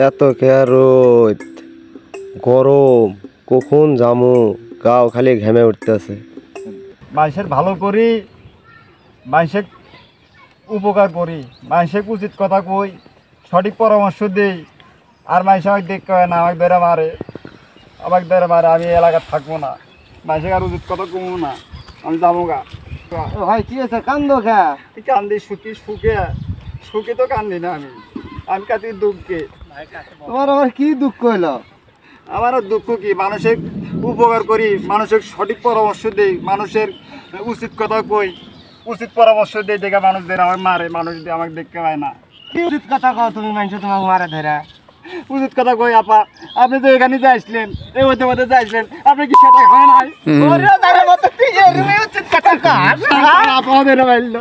এত রোদ গরম, কখন যামু, গাও খালি ঘেমে উঠতেছে। মানুষের ভালো করি, মানুষের উপকার করি, মানুষের উচিত কথা কই, সঠিক পরামর্শ দিই, আর মানুষ আমাকে দেখতে হয় না, আমাকে ধরে মারে, আমি এই এলাকায় থাকবো না, মানুষের আর উচিত কথা কমবো না, আমি যাবো গা। ভাই কি আছে, কান্দো খা? কান্দি সুখে তো কান্দি না, আমি কাঁদি দুঃখে। তোমার আবার কি দুঃখ হইলো? আমারও দুঃখ কি, মানুষের উপকার করি, মানুষের সঠিক পরামর্শ দিই, মানুষের উচিত কথা কই, উচিত পরামর্শ দিই, দেখে মানুষদের আমাকে মারে, মানুষ দিয়ে আমাকে দেখতে পায় না। কি উচিত কথা কও তুমি, মানুষ তোমাকে মারা ধরা? উচিত কথা কই আপা, আপনি তো এখানে যাইছিলেন, এই মধ্যে যাইছিলেন, আপনি কি সেটা খায় নাই? উচিত কথা আপা ধরে মারলো।